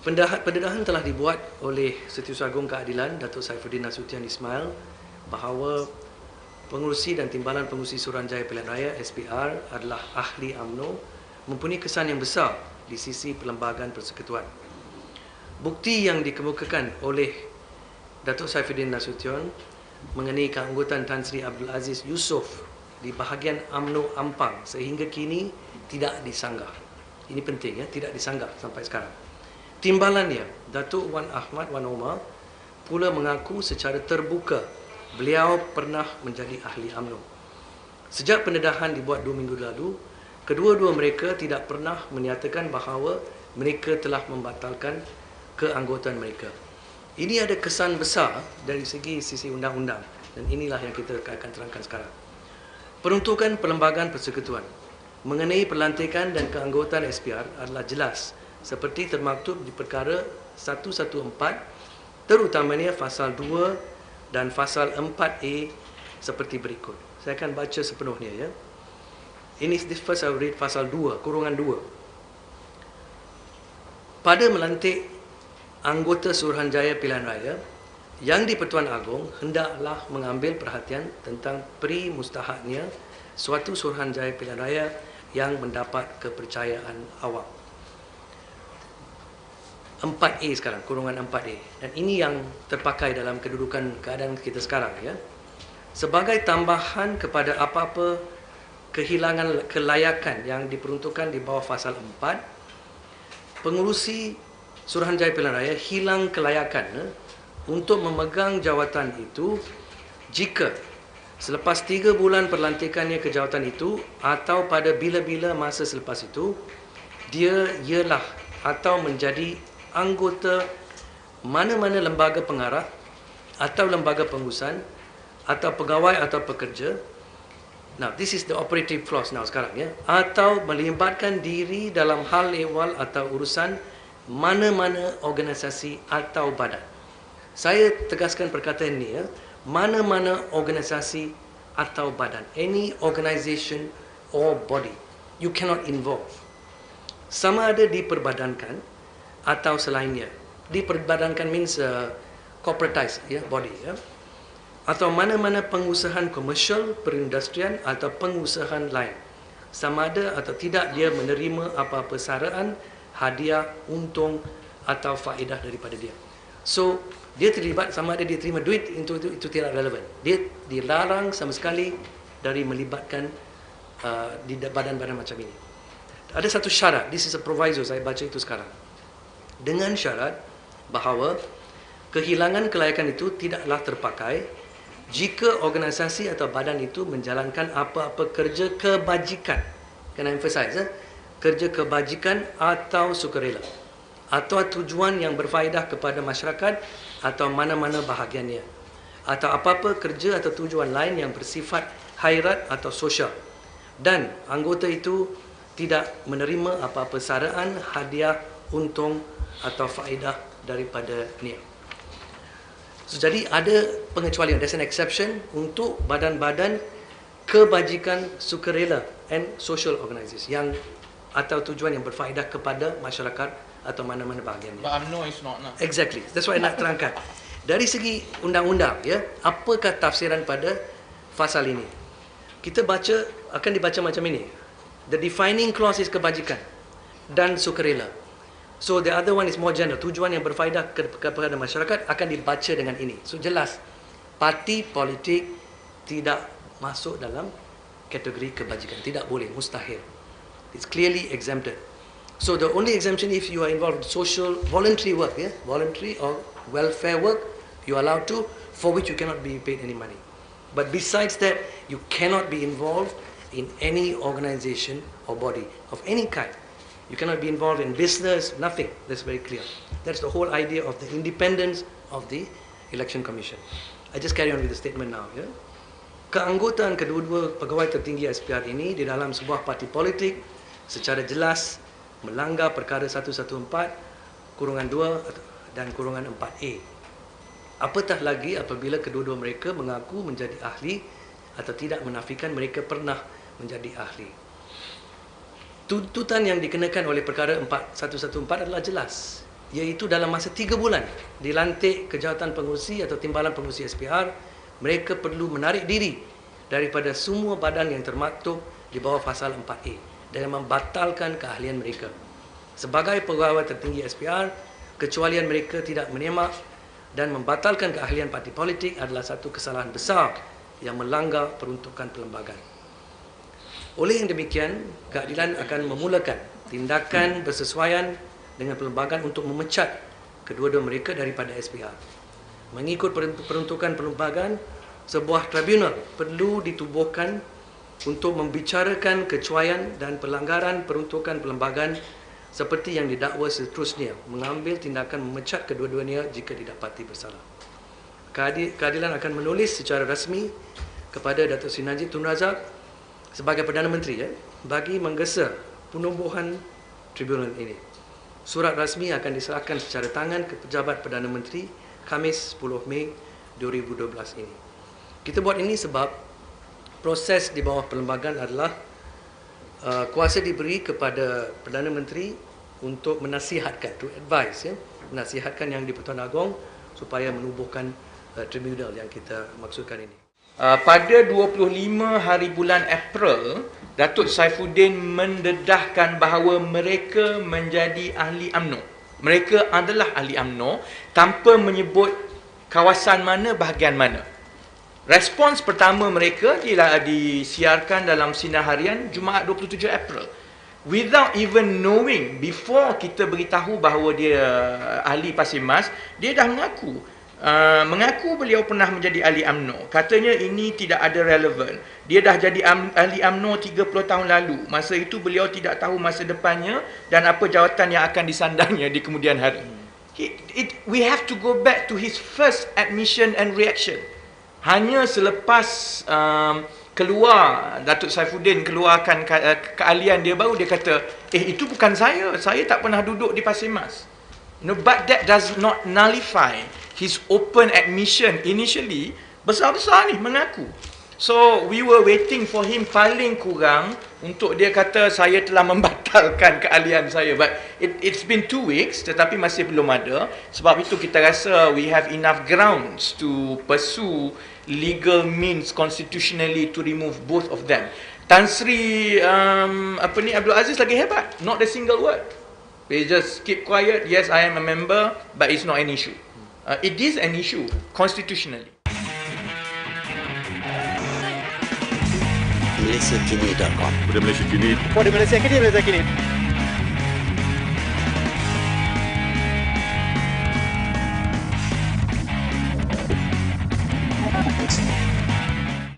Pendedahan telah dibuat oleh Setiausaha Agung Keadilan Datuk Saifuddin Nasution Ismail bahawa pengurusi dan timbalan pengurusi Suruhanjaya Pilihan Raya SPR adalah ahli UMNO, mempunyai kesan yang besar di sisi perlembagaan persekutuan. Bukti yang dikemukakan oleh Datuk Saifuddin Nasution mengenai keanggotaan Tan Sri Abdul Aziz Yusof di bahagian UMNO Ampang sehingga kini tidak disanggah. Ini penting, ya, tidak disanggah sampai sekarang. Timbalannya, Datuk Wan Ahmad Wan Omar pula mengaku secara terbuka beliau pernah menjadi ahli UMNO. Sejak pendedahan dibuat 2 minggu lalu, kedua-dua mereka tidak pernah menyatakan bahawa mereka telah membatalkan keanggotaan mereka. Ini ada kesan besar dari sisi undang-undang dan inilah yang kita akan terangkan sekarang. Peruntukan Perlembagaan Persekutuan mengenai pelantikan dan keanggotaan SPR adalah jelas seperti termaktub di perkara 114 terutamanya fasal 2 dan fasal 4A seperti berikut. Saya akan baca sepenuhnya, ya. Ini first I will read fasal 2 kurungan 2. Pada melantik anggota Suruhanjaya Pilihan Raya, Yang di-Pertuan Agong hendaklah mengambil perhatian tentang pri-mustahaknya suatu Suruhanjaya Pilihan Raya yang mendapat kepercayaan awam. 4A sekarang, kurungan 4A. Dan ini yang terpakai dalam kedudukan keadaan kita sekarang, ya. Sebagai tambahan kepada apa-apa kehilangan kelayakan yang diperuntukkan di bawah fasal 4, pengurusi Suruhanjaya Pilihan Raya hilang kelayakan untuk memegang jawatan itu jika selepas 3 bulan perlantikannya ke jawatan itu atau pada bila-bila masa selepas itu, dia ialah atau menjadi anggota mana-mana lembaga pengarah atau lembaga pengurusan atau pegawai atau pekerja. Now, this is the operative clause now sekarang, ya. Atau melibatkan diri dalam hal ehwal atau urusan mana-mana organisasi atau badan. Saya tegaskan perkataan ini, ya. Mana-mana organisasi atau badan. Any organization or body. You cannot involve. Sama ada diperbadankan atau selainnya. Diperbadankan means corporatized, ya, body, ya. Atau mana-mana pengusahaan komersial, perindustrian atau pengusahaan lain. Sama ada atau tidak dia menerima apa-apa saraan, hadiah, untung atau faedah daripada dia. So, dia terlibat, sama ada dia terima duit, itu tidak relevan. Dia dilarang sama sekali dari melibatkan di badan-badan macam ini. Ada satu syarat, this is a proviso, saya baca itu sekarang. Dengan syarat bahawa kehilangan kelayakan itu tidaklah terpakai jika organisasi atau badan itu menjalankan apa-apa kerja kebajikan. Can I emphasize, kerja kebajikan atau sukarela atau tujuan yang berfaedah kepada masyarakat atau mana-mana bahagiannya, atau apa-apa kerja atau tujuan lain yang bersifat khairat atau sosial, dan anggota itu tidak menerima apa-apa saraan, hadiah, untung atau faedah daripada ni. So, jadi ada pengecualian, there's an exception untuk badan-badan kebajikan sukarela and social organization yang atau tujuan yang berfaedah kepada masyarakat atau mana-mana bahagiannya. But UMNO is not. Nah. Exactly. That's why nak terangkan. Dari segi undang-undang, ya, apakah tafsiran pada fasal ini? Kita baca, akan dibaca macam ini. The defining clause is kebajikan dan sukarela. So the other one is more general. Tujuan yang berfaedah kepada masyarakat akan dibaca dengan ini. So jelas, parti politik tidak masuk dalam kategori kebajikan. Tidak boleh, mustahil. It's clearly exempted. So the only exemption if you are involved in social, voluntary work, yeah? Voluntary or welfare work, you are allowed to, for which you cannot be paid any money. But besides that, you cannot be involved in any organization or body of any kind. You cannot be involved in business, nothing. That's very clear. That's the whole idea of the independence of the Election Commission. I just carry on with the statement now. Yeah? Keanggotaan kedua-dua pegawai tertinggi SPR ini di dalam sebuah parti politik secara jelas melanggar perkara 114, kurungan 2 dan kurungan 4A. Apatah lagi apabila kedua-dua mereka mengaku menjadi ahli atau tidak menafikan mereka pernah menjadi ahli. Tuntutan yang dikenakan oleh perkara 114 adalah jelas. iaitu dalam masa 3 bulan dilantik kejawatan pengurusi atau timbalan pengurusi SPR, mereka perlu menarik diri daripada semua badan yang termaktub di bawah pasal 4A dengan membatalkan keahlian mereka. Sebagai pegawai tertinggi SPR, kecualian mereka tidak menyemak dan membatalkan keahlian parti politik adalah satu kesalahan besar yang melanggar peruntukan perlembagaan. Oleh yang demikian, keadilan akan memulakan tindakan bersesuaian dengan perlembagaan untuk memecat kedua-dua mereka daripada SPR. Mengikut peruntukan perlembagaan, sebuah tribunal perlu ditubuhkan untuk membicarakan kecuaian dan pelanggaran peruntukan perlembagaan seperti yang didakwa seterusnya, mengambil tindakan memecat kedua-duanya jika didapati bersalah. Keadilan akan menulis secara rasmi kepada Datuk Seri Najib Tun Razak sebagai Perdana Menteri bagi menggesa penubuhan tribunal ini. Surat rasmi akan diserahkan secara tangan ke Pejabat Perdana Menteri Khamis 10 Mei 2012 ini. Kita buat ini sebab proses di bawah perlembagaan adalah kuasa diberi kepada Perdana Menteri untuk menasihatkan, to advise, menasihatkan Yang di-Pertuan Agong supaya menubuhkan tribunal yang kita maksudkan ini. Pada 25 hari bulan April, Datuk Saifuddin mendedahkan bahawa mereka menjadi ahli UMNO. Mereka adalah ahli UMNO tanpa menyebut kawasan mana, bahagian mana. Respons pertama mereka disiarkan dalam Sinar Harian Jumaat 27 April. Without even knowing, before kita beritahu bahawa dia ahli Pasir Mas, dia dah mengaku beliau pernah menjadi ahli UMNO. Katanya ini tidak ada relevan. Dia dah jadi ahli UMNO 30 tahun lalu. Masa itu beliau tidak tahu masa depannya dan apa jawatan yang akan disandangnya di kemudian hari. We have to go back to his first admission and reaction. Hanya selepas keluar Datuk Saifuddin keluarkan keahlian dia, baru dia kata, itu bukan saya tak pernah duduk di Pasir Mas. No, but that does not nullify his open admission initially. Besar-besar ni mengaku. So we were waiting for him paling kurang untuk dia kata saya telah membatalkan keahlian saya. But it's been 2 weeks tetapi masih belum ada. Sebab itu kita rasa we have enough grounds to pursue legal means constitutionally to remove both of them. Tan Sri Abdul Aziz lagi hebat. Not a single word. They just keep quiet. Yes, I am a member, but it's not an issue. It is an issue constitutionally. MalaysiaKini.com. Pada Malaysia Kini. Pada Malaysia Kini, Malaysia Kini.